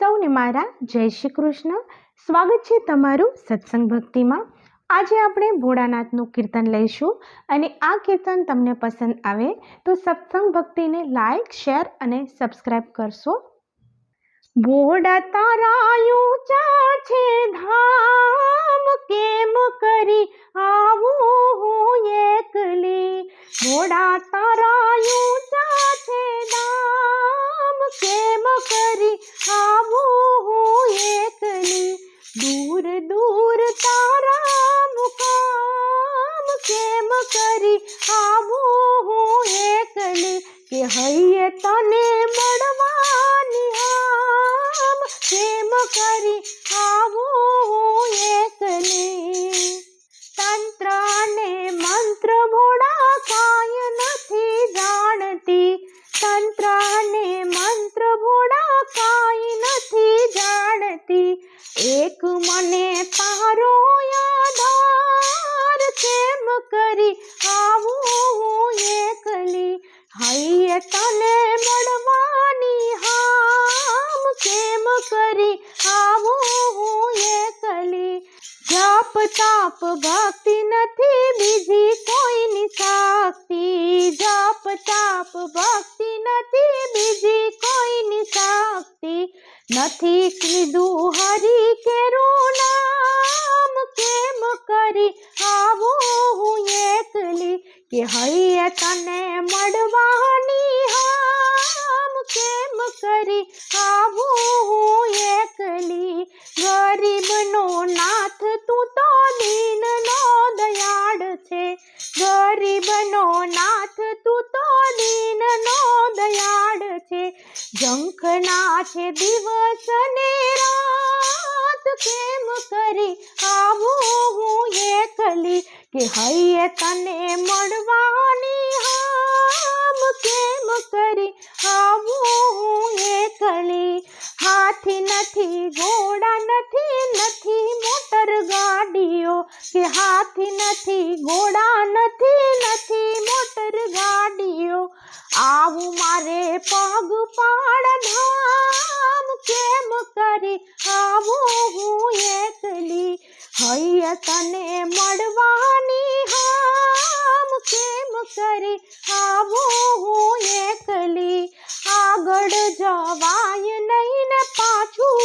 સૌને મારા જય શ્રી કૃષ્ણ. સ્વાગત છે તમારું સત્સંગ ભક્તિમાં. આજે આપણે ભોળાનાથનું કીર્તન લઈશું અને આ કીર્તન તમને પસંદ આવે તો સત્સંગ ભક્તિને લાઈક, શેર અને સબસ્ક્રાઈબ કરશો. ભોળા તારા ઊંચા છે ધામ, કેમ કરી આવું હું એકલી. ભોળા તારા ઊંચા છે ધામ, કેમ કરી આવું હું એકલી. દૂર દૂર તારા મુકામ, કેમ કરી આવું હું એકલી. કે હૈયે તને મળવાની હામ, કેમ કરી આવું હું એકલી. તંત્ર અને મંત્ર ભોળા કાંઈ નથી જાણતી. તંત્ર અને મંત્ર ભોળા કાંઈ નથી જાણતી. એક મને તારો આધાર, કેમ કરી આવું હું એકલી. હૈયે તને મળવાની હામ, કેમ કરી આવું હું એકલી. જપ તાપ ભક્તિ નથી બીજી કોઈની શક્તિ. જપ તાપ ભક્તિ નથી બીજી કોઈની શક્તિ. નથી કીધું હરી કેરું નામ, કેમ કરી આવું હું એકલી. કે હૈયે તને મળવાની હામ, કેમ કરી આવું હું એકલી. ગરીબનો નાથ તું તો દીનનો દયાળ છે. ગરીબનો નાથ તું તો દીનનો દયાળ છે. ઝંખના છે દિવસ ને રાત, કેમ કરી આવું હું એકલી. કે હૈયે તને મળવાની હામ, કેમ કરી આવું હું એકલી. હાથી નથી, ઘોડા નથી, નથી મોટર ગાડીઓ. કે હાથી નથી, ઘોડા નથી, નથી મોટર ગાડીઓ. આવું મારે પગ પાડ ધામ, કેમ કરી આવું હું એકલી. હૈયે તને મળવાની હામ, કેમ કરી આવું હું એકલી. આગળ જવાય નહીં ને પાછું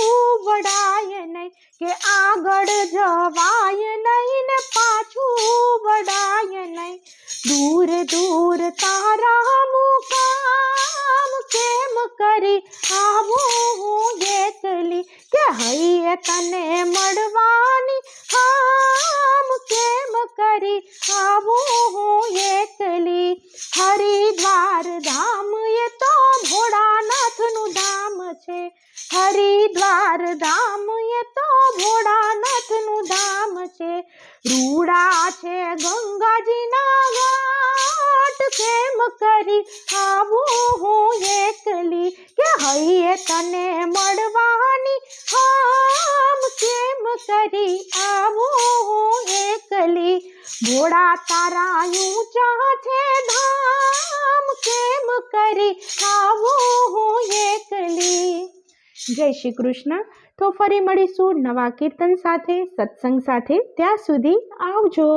વળાય નહીં. કે આગળ જવાય નહીં ને પાછું વળાય નહીં. દૂર દૂર તારા મુકામ, કેમ કરી આવું હું એકલી. કે હૈયે તને મળવાની હામ, કેમ કરી આવું હું એકલી. હરિદ્વાર ધામ એ તો ભોળાનાથનું ધામ છે. હરિદ્વાર ધામ એ તો ભોળાનાથનું ધામ છે. રૂડા છે ગંગાજીના ઘાટ, કેમ કરી આવું હું એકલી. કે હૈયે તને મળવાની હામ, કેમ કરી આવું હું એકલી. ભોળા તારા ઊંચા છે ધામ, કેમ કરી આવું હું એકલી. જય શ્રી કૃષ્ણ. તો ફરી મળીશું નવા કીર્તન સાથે, સત્સંગ સાથે. ત્યાં સુધી આવજો.